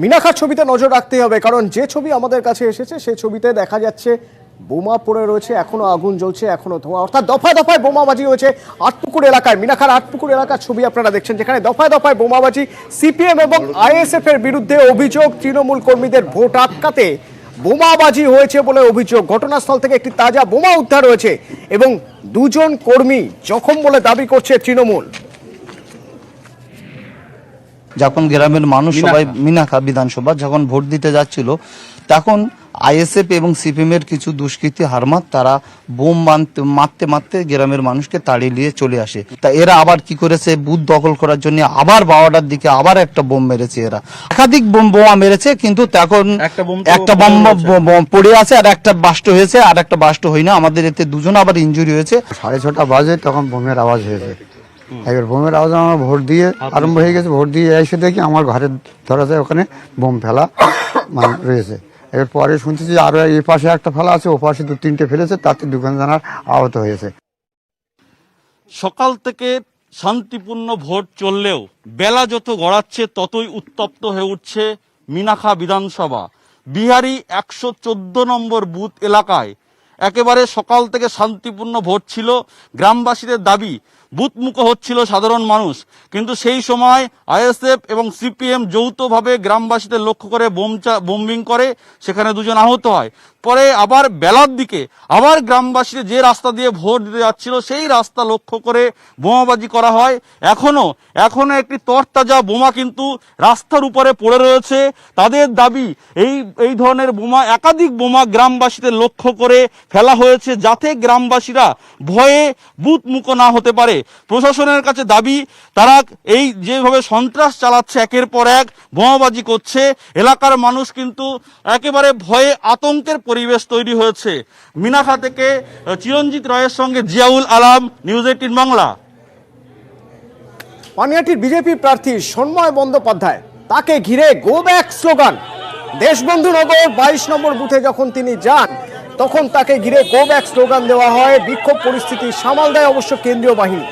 মিনাখার ছবিতে নজর রাখতে হবে, কারণ যে ছবি আমাদের কাছে এসেছে সেই ছবিতে দেখা যাচ্ছে বোমা পড়ে রয়েছে, এখনো আগুন জ্বলছে, এখনো ধোঁয়া, অর্থাৎ দফায় দফায় বোমাবাজি হয়েছে আটপুকুর এলাকায়। মিনাখার আটপুকুর এলাকার ছবি আপনারা দেখছেন, যেখানে দফায় দফায় বোমাবাজি। সিপিএম এবং আইএসএফ এর বিরুদ্ধে অভিযোগ, তৃণমূল কর্মীদের ভোট আটকাতে বোমাবাজি হয়েছে বলে অভিযোগ। ঘটনাস্থল থেকে একটি তাজা বোমা উদ্ধার হয়েছে এবং দুজন কর্মী জখম বলে দাবি করছে তৃণমূল। যখন গ্রামের মানুষ সবাই মিনাখা বিধানসভা যখন ভোট দিতে যাচ্ছিল, তখন আইএসএফ এবং সিপিএম এর কিছু দুষ্কৃতী হারমাত তারা বোম মারতে মারতে গ্রামের মানুষকে তাড়িয়ে নিয়ে চলে আসে। তা এরা আবার কি করেছে, বুথ দখল করার জন্য আবার 12টার দিকে আবার একটা বোম মেরেছে। এরা একাধিক বোমা মেরেছে, কিন্তু তখন একটা বোম পড়ে আছে, আর একটা বাস্ট হয়েছে, আর একটা বাস্ট হয় না। আমাদের এতে দুজন আবার ইনজুরি হয়েছে। 6:30 বাজে তখন বোমের আওয়াজ হয়েছে। এবার বোমের আওয়াজ আমার ভোট দিয়ে আরম্ভ হয়ে গেছে। ভোট দিয়ে এসে দেখি আমার ঘরের ধরা যায় ওখানে বোম ফেলা রয়েছে। এবার পরে শুনতেছি আরো এই পাশে একটা ফেলা আছে, ও পাশে 2-3টে ফেলেছে, তাতে দোকানদার আহত হয়েছে। সকাল থেকে শান্তিপূর্ণ ভোট চললেও বেলা যত গড়াচ্ছে ততই উত্তপ্ত হয়ে উঠছে মিনাখা বিধানসভা বিহারি 114 নম্বর বুথ এলাকায়। একেবারে সকাল থেকে শান্তিপূর্ণ ভোট ছিল, গ্রামবাসীদের দাবি বুথমুখো হচ্ছিল সাধারণ মানুষ, কিন্তু সেই সময় আইএসএফ এবং সিপিএম যৌথভাবে গ্রামবাসীদের লক্ষ্য করে বোম্বিং করে, সেখানে দুজন আহত হয়। পরে আবার বেলার দিকে আবার গ্রামবাসীরা যে রাস্তা দিয়ে ভোট দিতে যাচ্ছিল সেই রাস্তা লক্ষ্য করে বোমাবাজি করা হয়। এখনো একটি তরতাজা বোমা কিন্তু রাস্তার উপরে পড়ে রয়েছে। তাদের দাবি এই ধরনের বোমা, একাধিক বোমা গ্রামবাসীদের লক্ষ্য করে ফেলা হয়েছে, যাতে গ্রামবাসীরা ভয়ে বুথমুখো না হতে পারে। প্রশাসনের কাছে দাবি, তারা এই যেভাবে সন্ত্রাস চালাচ্ছে, একের পর এক বোমাবাজি করছে, এলাকার মানুষ কিন্তু একেবারে ভয়ে আতঙ্কের পরিবেশ তৈরি হয়েছে। মিনাখা থেকে চিরঞ্জিত রায়ের সঙ্গে জিয়াউল আলম, নিউজ 18 বাংলা। পানিহাটির বিজেপি প্রার্থী সন্ময় বন্দ্যোপাধ্যায়, তাকে ঘিরে গো ব্যাক স্লোগান। দেশবন্ধু নগর 22 নম্বর বুথে যখন তিনি যান, তখন তাকে ঘিরে গো ব্যাক স্লোগান দেওয়া হয়। বিক্ষোভ পরিস্থিতি সামাল দেয় অবশ্য কেন্দ্রীয় বাহিনী।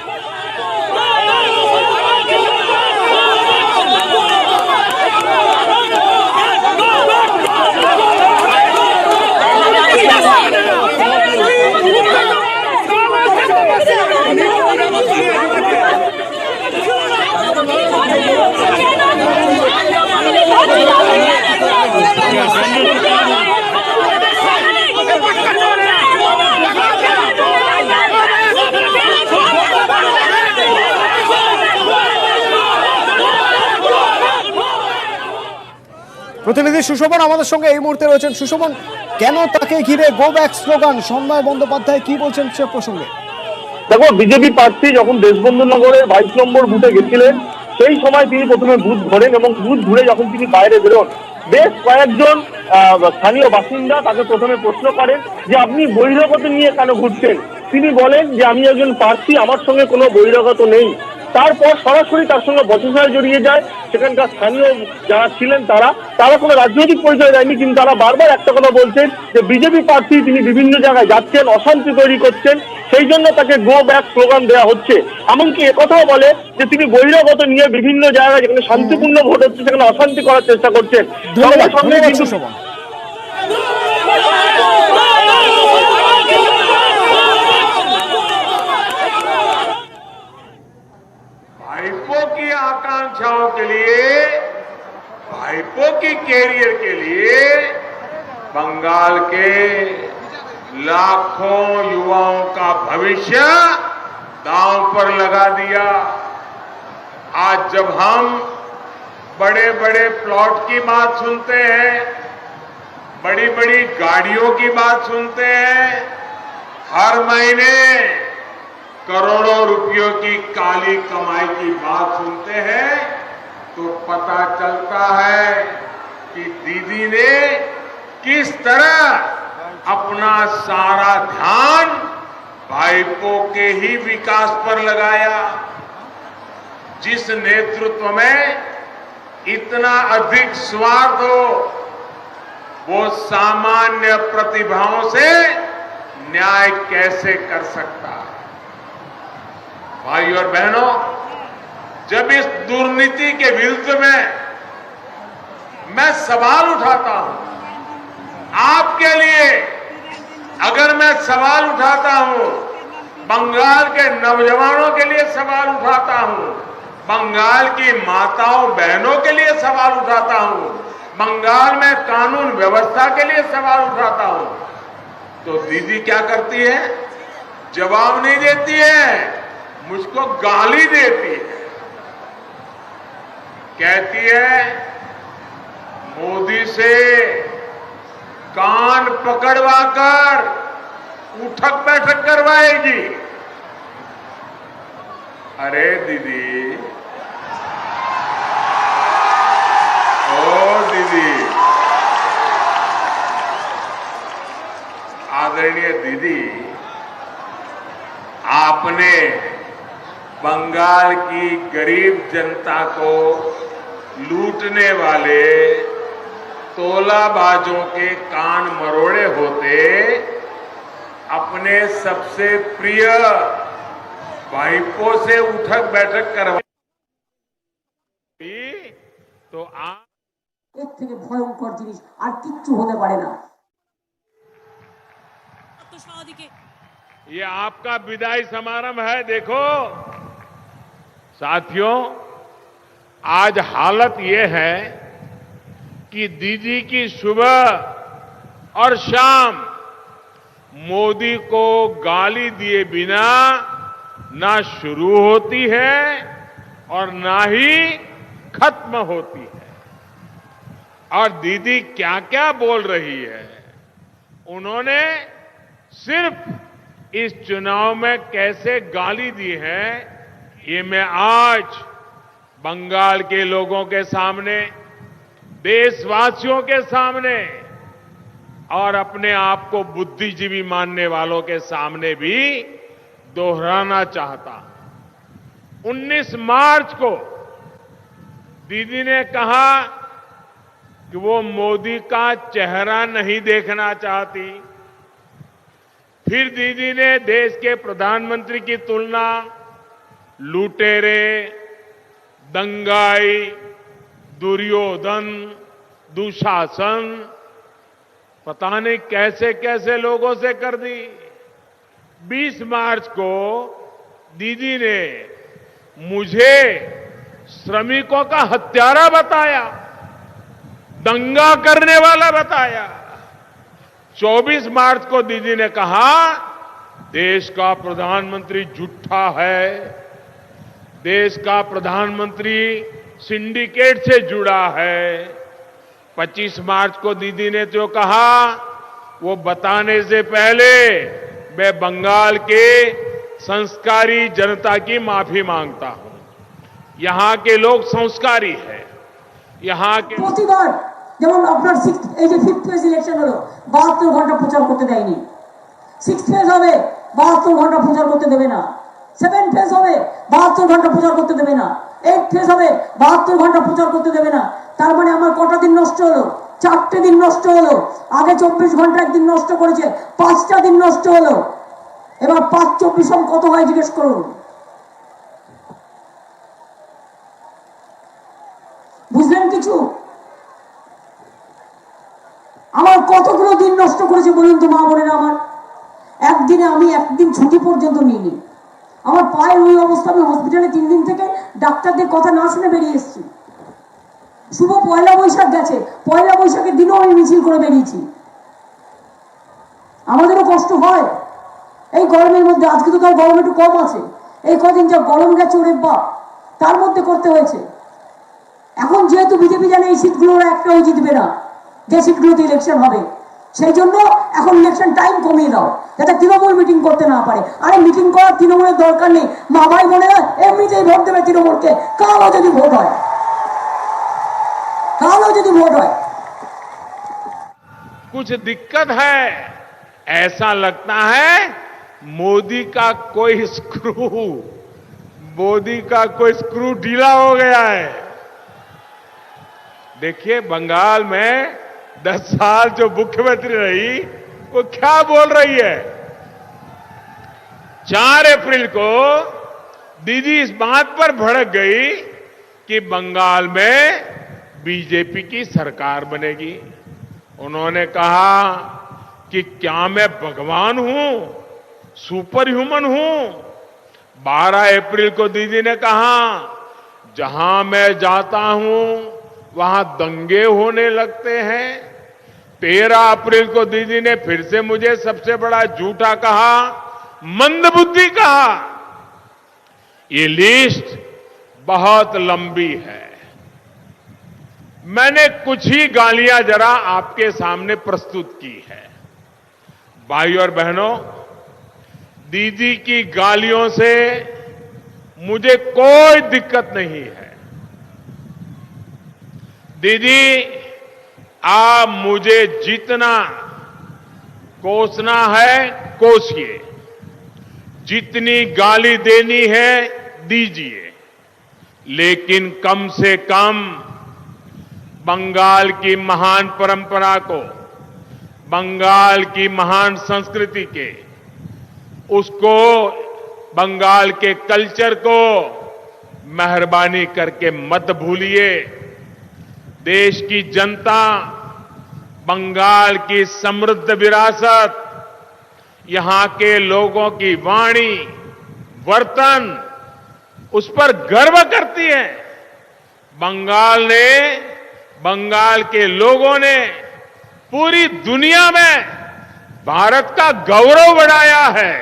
প্রতিনিধি সুশোভন আমাদের সঙ্গে এই মুহূর্তে রয়েছেন। সুশোভন, কেন তাকে ঘিরে go back slogan? Sanmoy Bandyopadhyay কি বলছেন সে প্রসঙ্গে? দেখো, বিজেপি প্রার্থী যখন দেশবন্ধু নগরের 22 নম্বর বুথে গেছিলেন, সেই সময় তিনি প্রথমে বুথ ধরেন এবং বুথ ঘুরে যখন তিনি বাইরে বেরোন, বেশ কয়েকজন স্থানীয় বাসিন্দা তাকে প্রথমে প্রশ্ন করেন যে আপনি বহিরাগত নিয়ে কেন ঘুরছেন। তিনি বলেন যে আমি একজন প্রার্থী, আমার সঙ্গে কোনো বহিরাগত নেই। তারপর সরাসরি তার সঙ্গে বচসায় জড়িয়ে যায় সেখানকার স্থানীয় যারা ছিলেন তারা কোনো রাজনৈতিক পরিচয় দেয়নি, কিন্তু তারা বারবার একটা কথা বলছেন যে বিজেপি প্রার্থী তিনি বিভিন্ন জায়গায় যাচ্ছেন, অশান্তি তৈরি করছেন, সেই জন্য তাকে গো ব্যাক স্লোগান দেওয়া হচ্ছে। এমনকি একথাও বলে যে তিনি বহিরাগত নিয়ে বিভিন্ন জায়গায় যেখানে শান্তিপূর্ণ ভোট হচ্ছে সেখানে অশান্তি করার চেষ্টা করছেন। সঙ্গে কিন্তু भाइपों की आकांक्षाओं के लिए, भाइपों की कैरियर के लिए बंगाल के लाखों युवाओं का भविष्य दांव पर लगा दिया। आज जब हम बड़े बड़े प्लॉट की बात सुनते हैं, बड़ी बड़ी गाड़ियों की बात सुनते हैं, हर महीने करोड़ों रुपयों की काली कमाई की बात सुनते हैं, तो पता चलता है कि दीदी ने किस तरह अपना सारा ध्यान भाइपों के ही विकास पर लगाया। जिस नेतृत्व में इतना अधिक स्वार्थ हो, वो सामान्य प्रतिभाओं से न्याय कैसे कर सकता है। भाई और बहनों, जब इस दुर्नीति के विरुद्ध में मैं सवाल उठाता हूं आपके लिए। अगर मैं सवाल उठाता हूं, बंगाल के नौजवानों के लिए सवाल उठाता हूं, बंगाल की माताओं बहनों के लिए सवाल उठाता हूं, बंगाल में कानून व्यवस्था के लिए सवाल उठाता हूं, तो दीदी क्या करती है? जवाब नहीं देती है, मुझको गाली देती है। कहती है मोदी से कान पकड़वाकर उठक बैठक करवाएगी। अरे दीदी, ओ दीदी, आदरणीय दीदी, आपने बंगाल की गरीब जनता को लूटने वाले तोलाबाजों के कान मरोड़े होते अपने सबसे प्रिय भाईपों से उठक बैठक करवाई तो आप এর থেকে ভয়ঙ্কর জিনিস আর কিচ্ছু হতে পারে না। ये आपका विदाई समारोह है। देखो साथियों, आज हालत ये है कि दीदी की सुबह और शाम मोदी को गाली दिए बिना ना शुरू होती है और ना ही खत्म होती है। और दीदी क्या क्या बोल रही है, उन्होंने सिर्फ इस चुनाव में कैसे गाली दी है, ये मैं आज बंगाल के लोगों के सामने, देशवासियों के सामने और अपने आप को बुद्धिजीवी मानने वालों के सामने भी दोहराना चाहता हूं। 19 मार्च को दीदी ने कहा कि वो मोदी का चेहरा नहीं देखना चाहती। फिर दीदी ने देश के प्रधानमंत्री की तुलना लुटेरे, दंगाई, दुर्योधन, दुशासन, पता नहीं कैसे कैसे लोगों से कर दी। 20 मार्च को दीदी ने मुझे श्रमिकों का हत्यारा बताया, दंगा करने वाला बताया। 24 मार्च को दीदी ने कहा देश का प्रधानमंत्री झूठा है, देश का प्रधानमंत्री सिंडिकेट से जुड़ा है। 25 मार्च को दीदी ने जो कहा वो बताने से पहले मैं बंगाल के संस्कारी जनता की माफी मांगता हूं। यहां के लोग संस्कारी हैं, यहां के প্রতিবার যেমন আপনার এই যে 5th ফেজ ইলেকশন হলো 72 ঘন্টা প্রচার করতে দেয়নি। 6th ফেজ হবে 72 ঘন্টা প্রচার করতে দেবে না। 7th ফেজ হবে 72 ঘন্টা প্রচার করতে দেবে না। 8th ফেজ হবে 72 ঘন্টা প্রচার করতে দেবে না। তার মানে আমার কটা দিন নষ্ট হলো? 4টে দিন নষ্ট হলো। আগে 24 ঘন্টা একদিন নষ্ট করেছে, 5টা দিন নষ্ট হলো। এবার 5 24 কত হয় জিজ্ঞেস করুন। বুঝলেন কিছু? আমার কতগুলো দিন নষ্ট করেছে বলুন তো মা বোনেরা। আমার একদিনে আমি একদিন ছুটি পর্যন্ত নিইনি। আমার পায়ের ওই অবস্থা, আমি হসপিটালে 3 দিন থেকে ডাক্তারদের কথা না শুনে বেরিয়ে এসেছি। শুভ পয়লা বৈশাখ গেছে, পয়লা বৈশাখের দিনও আমি মিছিল করে বেরিয়েছি। আমাদেরও কষ্ট হয় এই গরমের মধ্যে। আজকে তো তার গরম একটু কম আছে, এই কদিন যা গরম গেছে ওরে বাপ, তার মধ্যে করতে হয়েছে। এখন যেহেতু বিজেপি জানে এই সিটগুলো ওরা একটাও জিতবে না, যে সিটগুলোতে ইলেকশন হবে, সেই জন্য এখন ইলেকশন টাইম কমিয়ে দাও যাতে তৃণমূল মিটিং করতে না পারে। আরে মিটিং করার তৃণমূলের দরকার নেই, মা ভাই বোনেরা এমনিতেই ভোট দেবে তৃণমূলকে। কালও যদি ভোট হয়, কালও যদি ভোট হয়। कुछ दिक्कत है, ऐसा लगता है मोदी का कोई स्क्रू ढीला हो गया है। देखिए बंगाल में 10 साल जो मुख्यमंत्री रही वो क्या बोल रही है। 4 अप्रैल को दीदी इस बात पर भड़क गई कि बंगाल में बीजेपी की सरकार बनेगी। उन्होंने कहा कि क्या मैं भगवान हूं, सुपर ह्यूमन हूं। 12 अप्रैल को दीदी ने कहा जहां मैं जाता हूं वहां दंगे होने लगते हैं। 13 अप्रैल को दीदी ने फिर से मुझे सबसे बड़ा झूठा कहा, मंदबुद्धि कहा। ये लिस्ट बहुत लंबी है। मैंने कुछ ही गालियां जरा आपके सामने प्रस्तुत की है। भाई और बहनों, दीदी की गालियों से मुझे कोई दिक्कत नहीं है। दीदी, आप मुझे जितना कोसना है कोसिए, जितनी गाली देनी है दीजिए, लेकिन कम से कम बंगाल की महान परंपरा को, बंगाल की महान संस्कृति के, उसको, बंगाल के कल्चर को मेहरबानी करके मत भूलिए। देश की जनता बंगाल की समृद्ध विरासत, यहां के लोगों की वाणी, वर्तन, उस पर गर्व करती है। बंगाल के लोगों ने पूरी दुनिया में भारत का गौरव बढ़ाया है।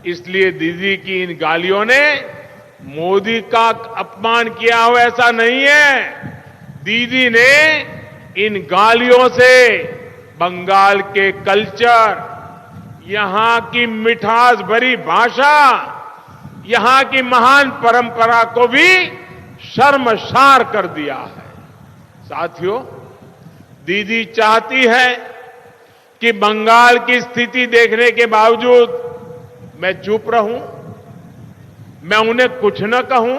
इसलिए दीदी की इन गालियों ने मोदी का अपमान किया हो ऐसा नहीं है। दीदी ने इन गालियों से बंगाल के कल्चर, यहां की मिठास भरी भाषा, यहां की महान परंपरा को भी शर्मसार कर दिया है। साथियों, दीदी चाहती है कि बंगाल की स्थिति देखने के बावजूद मैं चुप रहूं, मैं उन्हें कुछ न कहूं।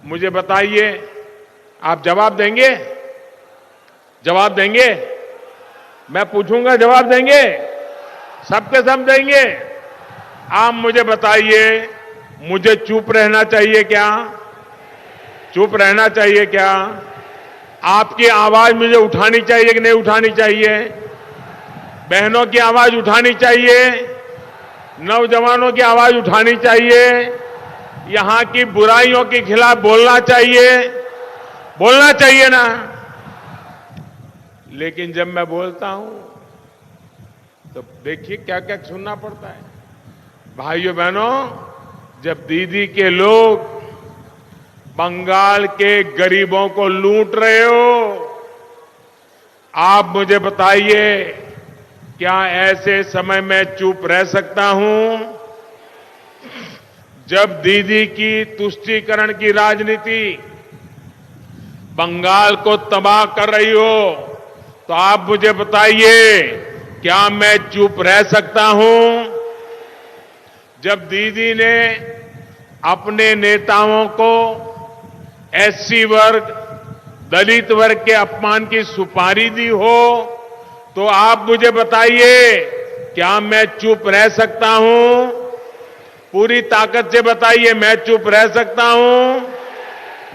मुझे बताइए, आप जवाब देंगे? जवाब देंगे? मैं पूछूंगा, जवाब देंगे? सबके सब देंगे? आप मुझे बताइए, मुझे चुप रहना चाहिए क्या? चुप रहना चाहिए क्या? आपकी आवाज मुझे उठानी चाहिए कि नहीं उठानी चाहिए? बहनों की आवाज उठानी चाहिए, नौजवानों की आवाज उठानी चाहिए, यहां की बुराइयों के खिलाफ बोलना चाहिए, बोलना चाहिए ना। लेकिन जब मैं बोलता हूं तो देखिए क्या क्या सुनना पड़ता है। भाइयों बहनों, जब दीदी के लोग बंगाल के गरीबों को लूट रहे हो, आप मुझे बताइए, क्या ऐसे समय में चुप रह सकता हूं? जब दीदी की तुष्टीकरण की राजनीति बंगाल को तबाह कर रही हो, तो आप मुझे बताइए, क्या मैं चुप रह सकता हूं? जब दीदी ने अपने नेताओं को एससी वर्ग, दलित वर्ग के अपमान की सुपारी दी हो, तो आप मुझे बताइए, क्या मैं चुप रह सकता हूं? पूरी ताकत से बताइए, मैं चुप रह सकता हूं?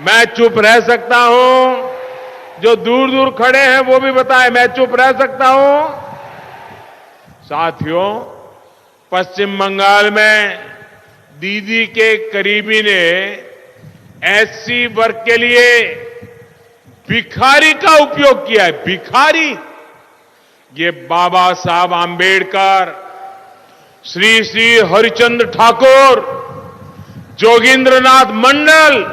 मैं चुप रह सकता हूं? जो दूर दूर खड़े हैं वो भी बताएं, मैं चुप रह सकता हूं? साथियों, पश्चिम बंगाल में दीदी के करीबी ने एससी वर्ग के लिए भिखारी का उपयोग किया है। भिखारी, ये बाबा साहब आंबेडकर, श्री श्री हरिचंद्र ठाकुर, जोगेंद्रनाथ मंडल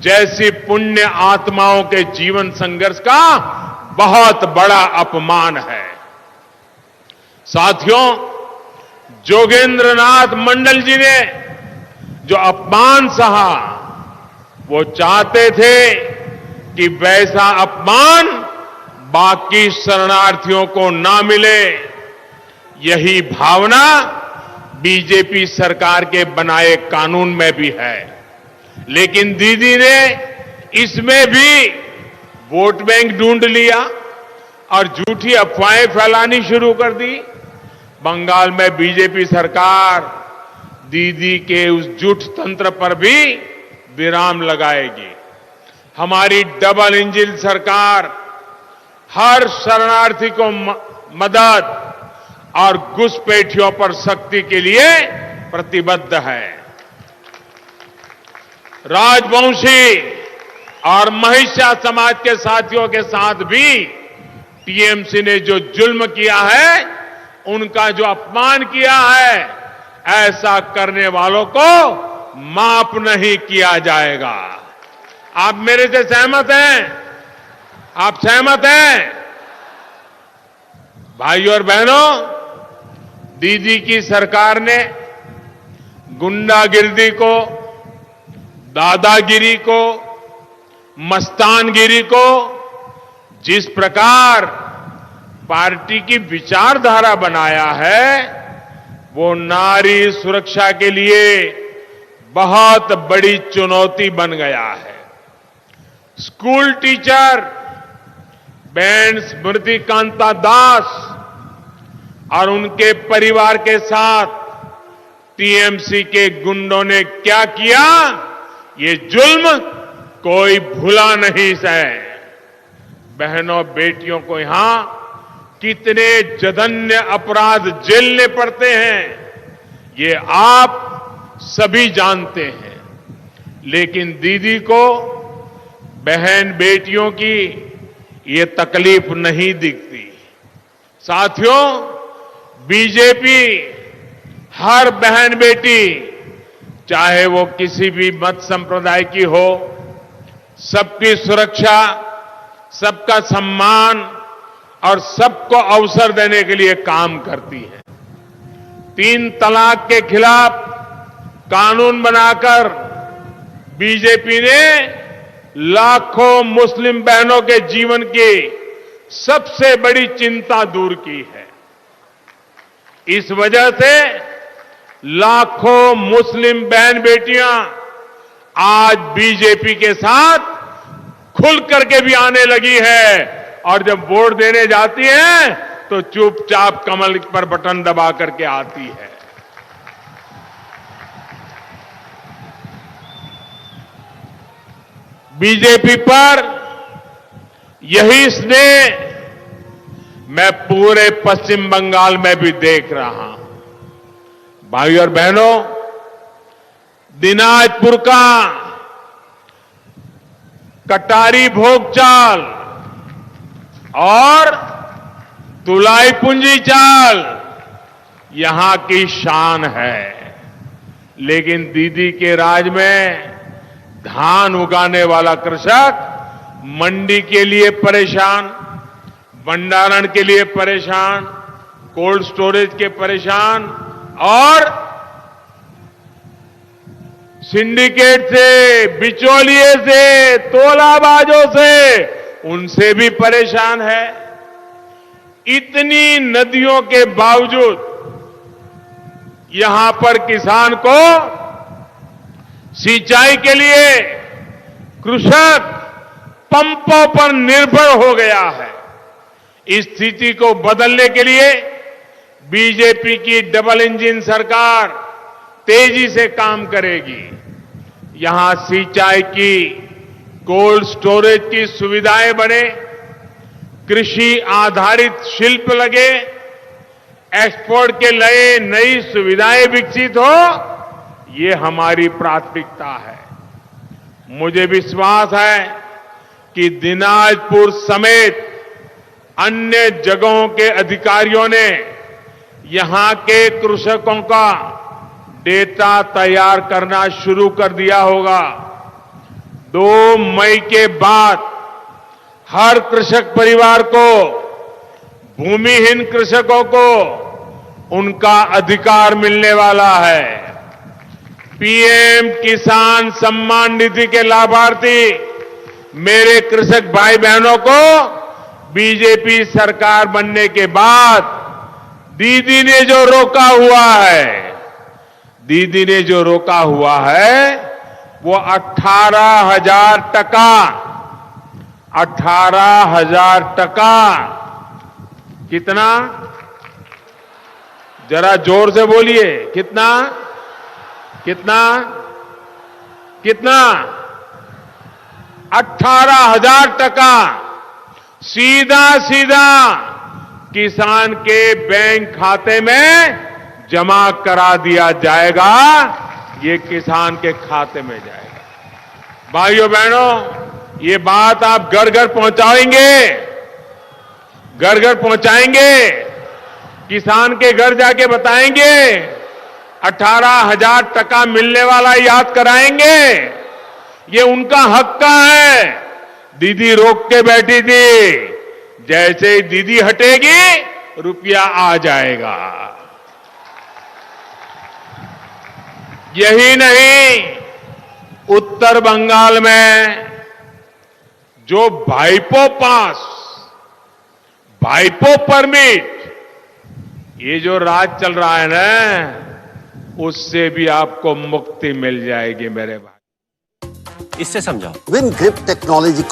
जैसी पुण्य आत्माओं के जीवन संघर्ष का बहुत बड़ा अपमान है। साथियों, जोगेंद्रनाथ मंडल जी ने जो अपमान सहा, वो चाहते थे कि वैसा अपमान बाकी शरणार्थियों को ना मिले। यही भावना बीजेपी सरकार के बनाए कानून में भी है। लेकिन दीदी ने इसमें भी वोट बैंक ढूंढ लिया और झूठी अफवाहें फैलानी शुरू कर दी। बंगाल में बीजेपी सरकार दीदी के उस झूठ तंत्र पर भी विराम लगाएगी। हमारी डबल इंजन सरकार हर शरणार्थी को मदद और घुसपैठियों पर सख्ती के लिए प्रतिबद्ध है। राजवंशी और महिषा समाज के साथियों के साथ भी टीएमसी ने जो जुल्म किया है, उनका जो अपमान किया है, ऐसा करने वालों को माफ नहीं किया जाएगा। आप मेरे से सहमत हैं? आप सहमत हैं? भाइयों और बहनों, दीदी की सरकार ने गुंडागिर्दी को, दादागिरी को, मस्तानगिरी को जिस प्रकार पार्टी की विचारधारा बनाया है, वो नारी सुरक्षा के लिए बहुत बड़ी चुनौती बन गया है। स्कूल टीचर बहन स्मृति कांता दास और उनके परिवार के साथ टीएमसी के गुंडों ने क्या किया, ये जुल्म कोई भुला नहीं सके। बहनों बेटियों को यहां कितने जघन्य अपराध झेलने पड़ते हैं, ये आप सभी जानते हैं। लेकिन दीदी को, बहन बेटियों की ये तकलीफ नहीं दिखती। साथियों, बीजेपी हर बहन बेटी, चाहे वो किसी भी मत संप्रदाय की हो, सबकी सुरक्षा, सबका सम्मान और सबको अवसर देने के लिए काम करती है। 3 तलाक के खिलाफ कानून बनाकर बीजेपी ने लाखों मुस्लिम बहनों के जीवन की सबसे बड़ी चिंता दूर की है। इस वजह से लाखों मुस्लिम बहन बेटियां आज बीजेपी के साथ खुल करके भी आने लगी है, और जब वोट देने जाती हैं तो चुपचाप कमल पर बटन दबा करके आती है। बीजेपी पर यही स्नेह मैं पूरे पश्चिम बंगाल में भी देख रहा हूं। भाइयों और बहनों, दिनाजपुर का कटारी भोग चाल और तुलाई पुंजी चाल यहां की शान है। लेकिन दीदी के राज में धान उगाने वाला कृषक मंडी के लिए परेशान, भंडारण के लिए परेशान, कोल्ड स्टोरेज के परेशान, और सिंडिकेट से, बिचौलिए से, तोलाबाजों से, उनसे भी परेशान है। इतनी नदियों के बावजूद यहां पर किसान को सिंचाई के लिए कृषक पंपों पर निर्भर हो गया है। इस स्थिति को बदलने के लिए बीजेपी की डबल इंजन सरकार तेजी से काम करेगी। यहां सिंचाई की, कोल्ड स्टोरेज की सुविधाएं बने, कृषि आधारित शिल्प लगे, एक्सपोर्ट के लिए नई सुविधाएं विकसित हो, ये हमारी प्राथमिकता है। मुझे विश्वास है कि दिनाजपुर समेत अन्य जगहों के अधिकारियों ने यहां के कृषकों का डेटा तैयार करना शुरू कर दिया होगा। 2 मई के बाद हर कृषक परिवार को, भूमिहीन कृषकों को उनका अधिकार मिलने वाला है। पीएम किसान सम्मान निधि के लाभार्थी मेरे कृषक भाई बहनों को बीजेपी सरकार बनने के बाद दीदी ने जो रोका हुआ है, दीदी ने जो रोका हुआ है, वो 18,000 टका, 18,000 टका, कितना? जरा जोर से बोलिए, कितना? कितना? कितना? 18,000 टका सीधा सीधा किसान के बैंक खाते में जमा करा दिया जाएगा। ये किसान के खाते में जाएगा। भाइयों बहनों, ये बात आप घर घर पहुंचाएंगे, घर घर पहुंचाएंगे, किसान के घर जाके बताएंगे, 18,000 टका मिलने वाला याद कराएंगे। ये उनका हक का है। दीदी रोक के बैठी थी, जैसे ही दीदी हटेगी रुपया आ जाएगा। यही नहीं, उत्तर बंगाल में जो भाइपो पास, भाइपो परमिट, ये जो राज चल रहा है ना, उससे भी आपको मुक्ति मिल जाएगी मेरे भाई। इससे समझाओ। विन ग्रिप टेक्नोलॉजी को